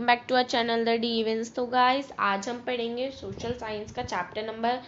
Back to our channel the D events. तो guys आज हम पढ़ेंगे सोशल साइंस का chapter number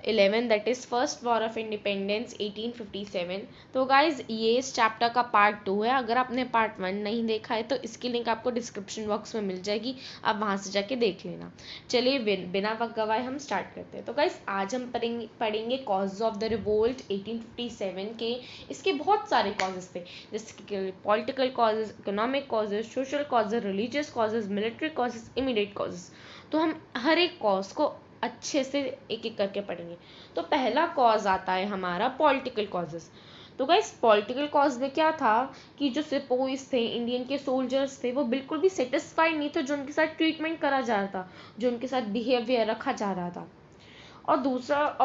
11 that is first war of independence 1857। तो गाइज ये इस चैप्टर का पार्ट 2 है। अगर आपने पार्ट 1 नहीं देखा है तो इसकी लिंक आपको डिस्क्रिप्शन बॉक्स में मिल जाएगी, आप वहाँ से जाके देख लेना। चलिए बिना वक्त गवाए हम स्टार्ट करते हैं। तो गाइज आज हम पढ़ेंगे कॉजेज ऑफ द रिवोल्ट 1857 के। इसके बहुत सारे कॉजेज थे, जैसे कि political causes, economic causes, social causes, religious causes, military causes, immediate causes. तो हम हर एक कॉज को अच्छे से एक एक करके पढ़ेंगे। तो पहला कॉज आता है हमारा पॉलिटिकल कॉजेस। तो गाइस पॉलिटिकल कॉज में क्या था कि जो सिपोइस थे, इंडियन के सोल्जर्स थे, वो बिल्कुल भी सेटिस्फाइड नहीं थे जो उनके साथ ट्रीटमेंट करा जा रहा था, जो उनके साथ बिहेवियर रखा जा रहा था। और दूसरा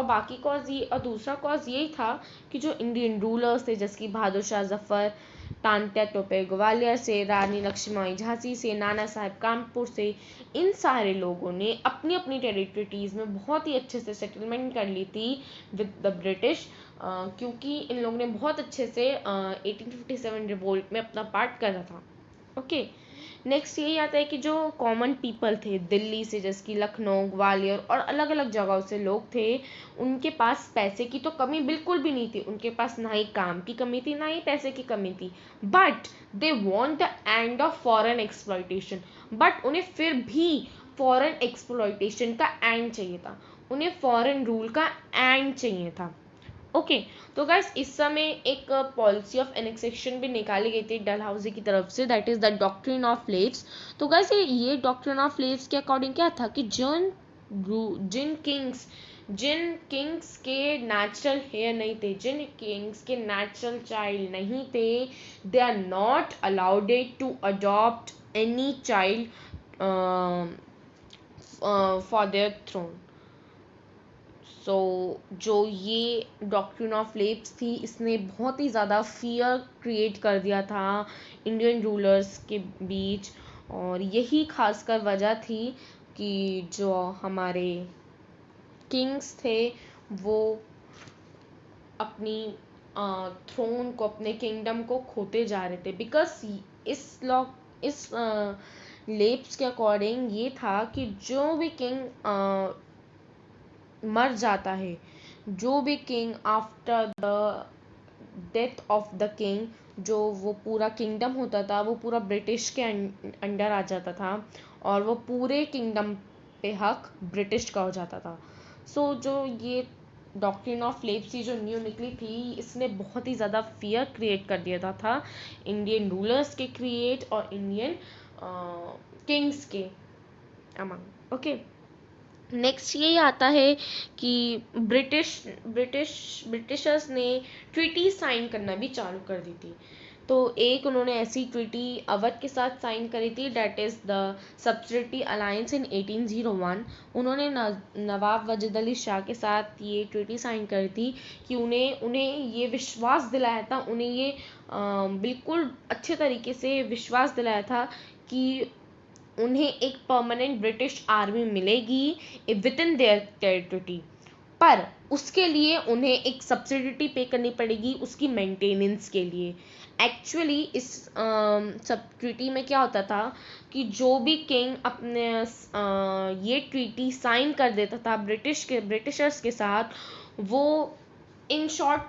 कॉज यही था कि जो इंडियन रूलर्स थे, जैसे कि बहादुर शाह जफर, तांत्या टोपे ग्वालियर से, रानी लक्ष्मीबाई झांसी से, नाना साहब कानपुर से, इन सारे लोगों ने अपनी अपनी टेरिटरीज में बहुत ही अच्छे से सेटलमेंट कर ली थी विद द ब्रिटिश, क्योंकि इन लोगों ने बहुत अच्छे से 1857 रिवोल्ट में अपना पार्ट करा था। ओके, नेक्स्ट यही आता है कि जो कॉमन पीपल थे दिल्ली से, जैसे कि लखनऊ, ग्वालियर और अलग अलग जगहों से लोग थे, उनके पास पैसे की तो कमी बिल्कुल भी नहीं थी। उनके पास ना ही काम की कमी थी, ना ही पैसे की कमी थी। But they want the end of foreign exploitation. But उन्हें फिर भी फॉरेन एक्सप्लॉयटेशन का एंड चाहिए था, उन्हें फॉरेन रूल का एंड चाहिए था। ओके, तो गाइस इस समय एक पॉलिसी ऑफ एनेक्सेशन भी निकाली गई थी डलहौजी की तरफ से, that is the doctrine of slaves. तो गाइस ये डॉक्ट्रिन ऑफ स्लेव्स के अकॉर्डिंग क्या था कि जिन किंग्स के नेचुरल हेयर नहीं थे, जिन किंग्स के नेचुरल चाइल्ड नहीं थे, they are not allowed to adopt any child for their throne. So जो ये डॉक्ट्रिन ऑफ स्लेव्स थी, इसने बहुत ही ज़्यादा फियर क्रिएट कर दिया था इंडियन रूलर्स के बीच। और यही खासकर वजह थी कि जो हमारे किंग्स थे वो अपनी थ्रोन को, अपने किंगडम को खोते जा रहे थे। बिकॉज इस लेप्स के अकॉर्डिंग ये था कि जो भी किंग मर जाता है, जो भी king after the death of the king, जो वो पूरा किंगडम होता था वो पूरा ब्रिटिश के अंडर आ जाता था, और वो पूरे किंगडम पे हक ब्रिटिश का हो जाता था। सो जो ये डॉक्ट्रिन ऑफ स्लेव्सी जो न्यू निकली थी, इसने बहुत ही ज़्यादा फियर क्रिएट कर दिया था इंडियन रूलर्स के क्रिएट और इंडियन किंग्स के अमंग। ओके, नेक्स्ट ये आता है कि ब्रिटिशर्स ने ट्रीटी साइन करना भी चालू कर दी थी। तो एक उन्होंने ऐसी ट्रीटी अवध के साथ साइन करी थी, that is the subsidiary alliance इन 1801। उन्होंने नवाब वजीद अली शाह के साथ ये ट्रीटी साइन करी थी कि उन्हें ये विश्वास दिलाया था, उन्हें ये बिल्कुल अच्छे तरीके से विश्वास दिलाया था कि उन्हें एक परमानेंट ब्रिटिश आर्मी मिलेगी विद इन देयर टेरिटरी, पर उसके लिए उन्हें एक सब्सिडी पे करनी पड़ेगी उसकी मेंटेनेंस के लिए। एक्चुअली इस सब ट्रीटी में क्या होता था कि जो भी किंग अपने ये ट्रीटी साइन कर देता था ब्रिटिशर्स के साथ, वो इन शॉर्ट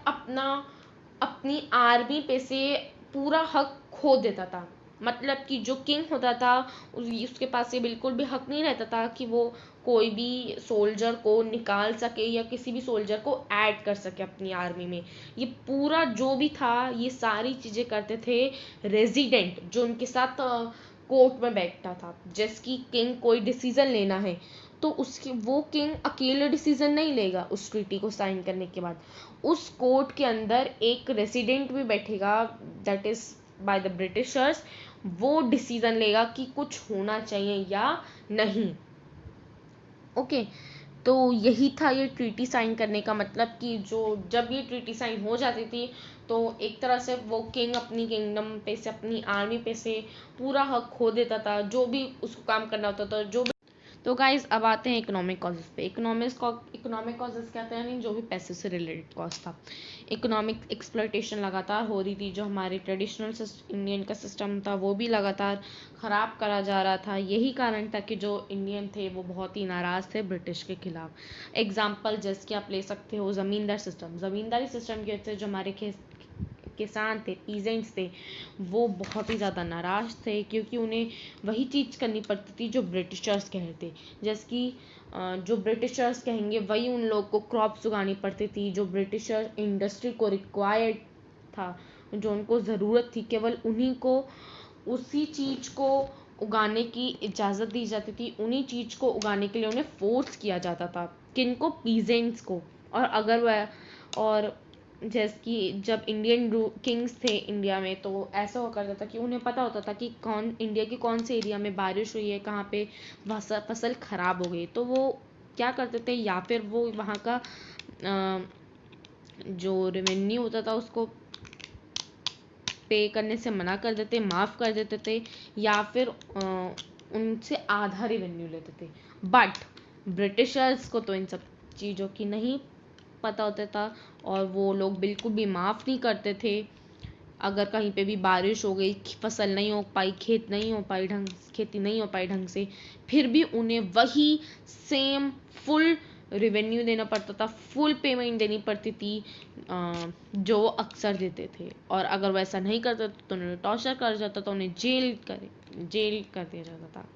अपनी आर्मी पे से पूरा हक खो देता था। मतलब कि जो किंग होता था उसके पास ये बिल्कुल भी हक नहीं रहता था कि वो कोई भी सोल्जर को निकाल सके या किसी भी सोल्जर को ऐड कर सके अपनी आर्मी में। ये पूरा जो भी था, ये सारी चीज़ें करते थे रेजिडेंट जो उनके साथ कोर्ट में बैठता था। जैसे कि किंग कोई डिसीजन लेना है तो वो किंग अकेले डिसीजन नहीं लेगा। उस ट्रीटी को साइन करने के बाद उस कोर्ट के अंदर एक रेसिडेंट भी बैठेगा, that is by the Britishers. वो डिसीजन लेगा कि कुछ होना चाहिए या नहीं। ओके, तो यही था ये ट्रीटी साइन करने का मतलब कि जब ये ट्रीटी साइन हो जाती थी तो एक तरह से वो किंग अपनी किंगडम पे से, अपनी आर्मी पे से पूरा हक खो देता था, जो भी उसको काम करना होता था, जो भी। तो गाइज अब आते हैं इकोनॉमिक कॉजेज पे। इकोनॉमिक कॉजेज क्या था, यानी जो भी पैसे से रिलेटेड कॉज था। इकोनॉमिक एक्सप्लॉयटेशन लगातार हो रही थी, जो हमारे ट्रेडिशनल इंडियन का सिस्टम था वो भी लगातार ख़राब करा जा रहा था। यही कारण था कि जो इंडियन थे वो बहुत ही नाराज़ थे ब्रिटिश के खिलाफ। एग्जाम्पल जैसे कि आप ले सकते हो ज़मींदारी सिस्टम की वजह से जो हमारे किसान थे, पीजेंट्स थे, वो बहुत ही ज़्यादा नाराज़ थे, क्योंकि उन्हें वही चीज़ करनी पड़ती थी जो ब्रिटिशर्स कहते। जैसे कि जो ब्रिटिशर्स कहेंगे वही उन लोग को क्रॉप्स उगानी पड़ती थी, जो ब्रिटिशर इंडस्ट्री को रिक्वायर्ड था, जो उनको ज़रूरत थी, केवल उन्हीं को उसी चीज़ को उगाने की इजाज़त दी जाती थी। उन्हीं चीज़ को उगाने के लिए उन्हें फोर्स किया जाता था, किनको, पीजेंट्स को। और अगर वह और जैसे कि जब इंडियन किंग्स थे इंडिया में, तो ऐसा हुआ करता था कि उन्हें पता होता था कि कौन इंडिया के कौन से एरिया में बारिश हुई है, कहाँ पे फसल खराब हो गई, तो वो क्या करते थे, या फिर वो वहाँ का जो रेवेन्यू होता था उसको पे करने से मना कर देते, माफ़ कर देते थे, या फिर उनसे आधा रेवेन्यू लेते थे। बट ब्रिटिशर्स को तो इन सब चीज़ों की नहीं पता होता था, और वो लोग बिल्कुल भी माफ़ नहीं करते थे। अगर कहीं पे भी बारिश हो गई, फसल नहीं हो पाई, खेती नहीं हो पाई ढंग से, फिर भी उन्हें वही सेम फुल रेवेन्यू देना पड़ता था, फुल पेमेंट देनी पड़ती थी, जो वो अक्सर देते थे। और अगर वैसा नहीं करते तो उन्हें टॉर्चर कर जाता था, उन्हें जेल कर दिया जाता था।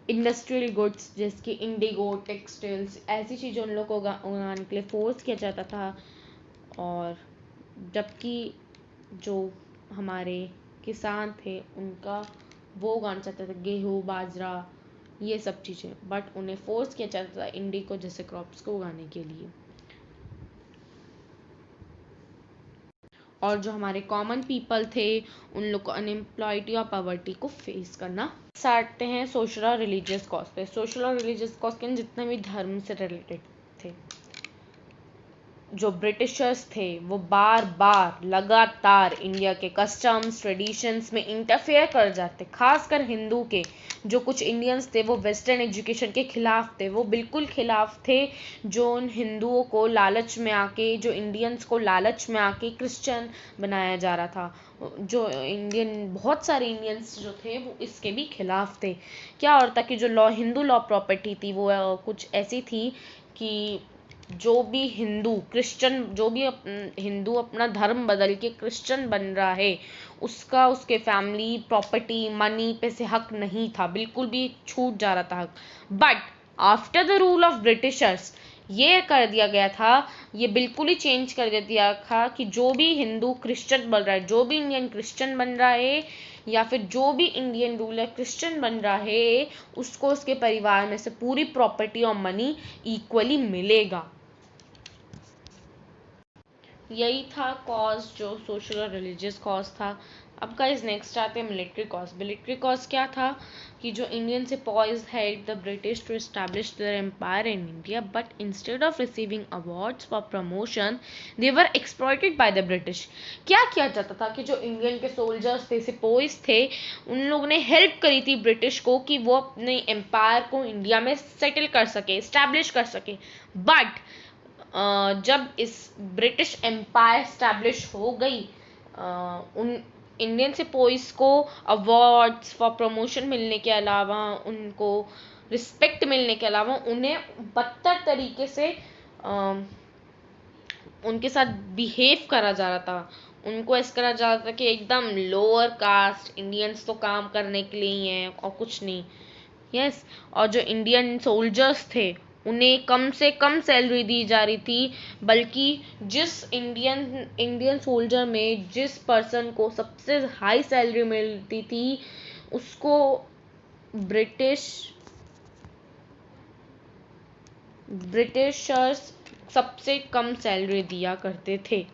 इंडस्ट्रियल गुड्स जैसे कि इंडिगो, टेक्सटाइल्स, ऐसी चीज़ें उन लोग को उगाने के लिए फोर्स किया जाता था। और जबकि जो हमारे किसान थे उनका वो उगाना चाहते थे गेहूँ, बाजरा, ये सब चीज़ें, बट उन्हें फोर्स किया जाता था इंडिगो जैसे क्रॉप्स को उगाने के लिए। और जो हमारे कॉमन पीपल थे उन लोग को अनएम्प्लॉयटी और पॉवर्टी को फेस करना। साटते हैं सोशल और रिलीजियस कॉज पे। सोशल और रिलीजियस कॉज के जितने भी धर्म से रिलेटेड थे, जो ब्रिटिशर्स थे वो बार बार लगातार इंडिया के कस्टम्स, ट्रेडिशंस में इंटरफेयर कर जाते। खासकर हिंदू के जो कुछ इंडियंस थे वो वेस्टर्न एजुकेशन के खिलाफ थे, वो बिल्कुल खिलाफ थे। जो उन हिंदुओं को लालच में आके, जो इंडियंस को लालच में आके क्रिश्चियन बनाया जा रहा था, जो बहुत सारे इंडियंस जो थे वो इसके भी खिलाफ थे। क्या और था कि जो हिंदू लॉ प्रॉपर्टी थी वो कुछ ऐसी थी कि जो भी हिंदू अपना धर्म बदल के क्रिश्चियन बन रहा है, उसका उसके फैमिली, प्रॉपर्टी, मनी पे से हक नहीं था, बिल्कुल भी छूट जा रहा था हक। But after the rule of Britishers ये कर दिया गया था, ये बिल्कुल ही चेंज कर दिया था कि जो भी हिंदू क्रिश्चियन बन रहा है, जो भी इंडियन क्रिश्चियन बन रहा है, या फिर जो भी इंडियन रूलर क्रिश्चियन बन रहा है, उसको उसके परिवार में से पूरी प्रॉपर्टी और मनी इक्वली मिलेगा। यही था कॉज, जो सोशल और रिलीजियस कॉज था। अब गाइस नेक्स्ट आते हैं मिलिट्री कॉज। मिलिट्री कॉज क्या था कि जो Indian sipahis help the British to establish their empire in India, but instead of receiving awards for promotion they were exploited by the British. क्या किया जाता था कि जो इंडियन के सोल्जर्स थे, सिपाहीज थे, उन लोगों ने हेल्प करी थी ब्रिटिश को कि वो अपने एम्पायर को इंडिया में सेटल कर सके, एस्टैब्लिश कर सके। बट जब इस ब्रिटिश एम्पायर स्टैब्लिश हो गई, उन इंडियन सिपाहीज को अवार्ड्स फॉर प्रमोशन मिलने के अलावा, उनको रिस्पेक्ट मिलने के अलावा, उन्हें बदतर तरीके से उनके साथ बिहेव करा जा रहा था। उनको ऐसा करा जा रहा था कि एकदम लोअर कास्ट, इंडियंस तो काम करने के लिए ही हैं और कुछ नहीं। यस। और जो इंडियन सोल्जर्स थे उन्हें कम से कम सैलरी दी जा रही थी, बल्कि जिस इंडियन सोल्जर में जिस पर्सन को सबसे हाई सैलरी मिलती थी उसको ब्रिटिशर्स सबसे कम सैलरी दिया करते थे,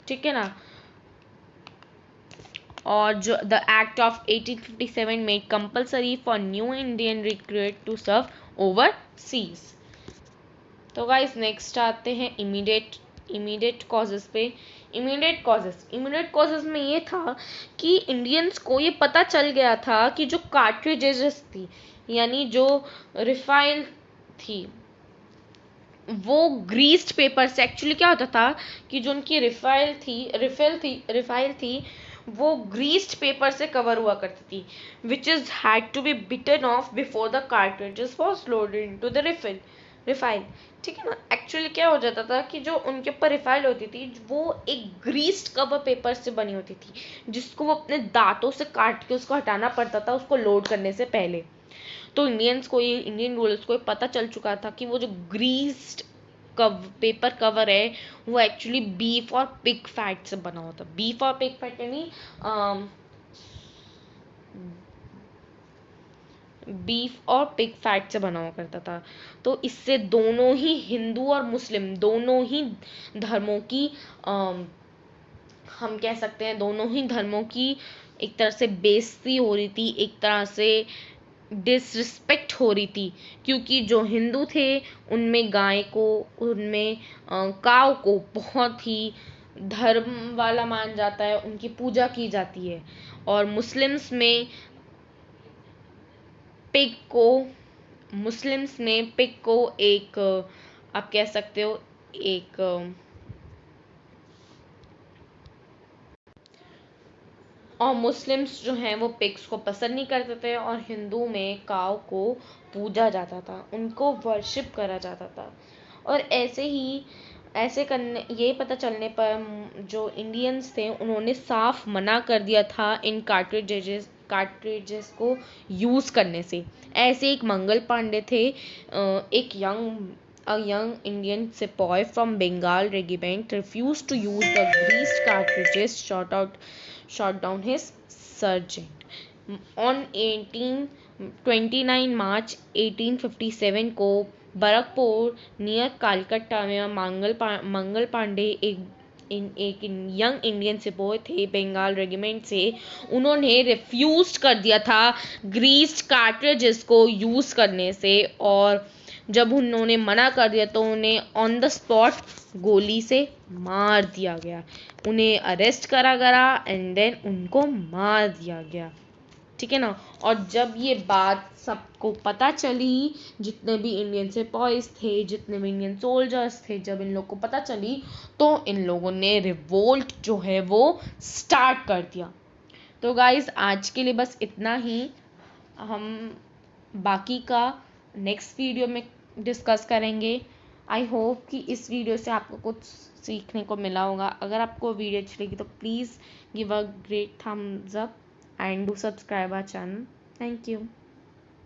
ठीक है ना। और जो the act of 1857 made compulsory for new Indian recruit to serve overseas. तो गाइस नेक्स्ट आते हैं इमीडिएट कॉजेज पे। इमीडिएट कॉजेज में ये था कि इंडियंस को ये पता चल गया था कि जो कार्ट्रिजेस थी, यानी जो रिफाइल थी वो ग्रीस्ड पेपर से, एक्चुअली क्या होता था कि जो उनकी रिफाइल थी वो ग्रीस्ड पेपर से कवर हुआ करती थी, which is had to be bitten off before the cartridges was loaded into the rifle. ठीक है ना। एक्चुअली क्या हो जाता था कि जो उनके ऊपर रिफाइल होती थी वो एक ग्रीस्ड कवर पेपर से बनी होती थी, जिसको वो अपने दांतों से काट के उसको हटाना पड़ता था उसको लोड करने से पहले। तो इंडियन रूलर्स को पता चल चुका था कि वो जो ग्रीस्ड पेपर कवर है वो एक्चुअली बीफ और पिग फैट से बना होता। बीफ और पिग फैट यानी बीफ और पिग फैट से बना हुआ करता था। तो इससे दोनों ही हिंदू और मुस्लिम दोनों ही धर्मों की हम कह सकते हैं दोनों ही धर्मों की एक तरह से बेइज्जती हो रही थी, एक तरह से डिसरिस्पेक्ट हो रही थी, क्योंकि जो हिंदू थे उनमें गाय को, उनमें काव को बहुत ही धर्म वाला मान जाता है, उनकी पूजा की जाती है। और पिग को पिग को एक आप कह सकते हो एक और मुस्लिम्स जो हैं वो पिग्स को पसंद नहीं करते थे, और हिंदू में काव को पूजा जाता था, उनको वर्शिप करा जाता था। और ऐसे करने ये पता चलने पर जो इंडियंस थे उन्होंने साफ मना कर दिया था इन कार्ट्रिजेस को यूज़ करने से। ऐसे एक मंगल पांडे थे, एक young Indian sepoy from Bengal regiment refused to use the greased cartridges, shot down his sergeant. On 29 मार्च 1857 को बरकपुर नियर कालकट्टा में मंगल पांडे एक यंग इंडियन सिपाही थे बंगाल रेजिमेंट से, उन्होंने रिफ्यूज कर दिया था ग्रीस्ड कार्ट्रिजेस को यूज़ करने से। और जब उन्होंने मना कर दिया तो उन्हें ऑन द स्पॉट गोली से मार दिया गया, उन्हें अरेस्ट करा गया एंड देन उनको मार दिया गया। ठीक है ना। और जब ये बात सबको पता चली, जितने भी इंडियन सिपाहीज थे, जितने भी इंडियन सोल्जर्स थे, जब इन लोग को पता चली तो इन लोगों ने रिवोल्ट जो है वो स्टार्ट कर दिया। तो गाइज आज के लिए बस इतना ही, हम बाकी का नेक्स्ट वीडियो में डिस्कस करेंगे। आई होप कि इस वीडियो से आपको कुछ सीखने को मिला होगा। अगर आपको वीडियो अच्छी लगी तो please give a great thumbs up and do subscribe our channel. Thank you.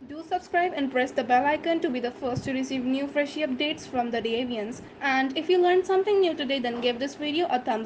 Do subscribe and press the bell icon to be the first to receive new freshy updates from the Deviants. And if you learned something new today, then give this video a thumbs up.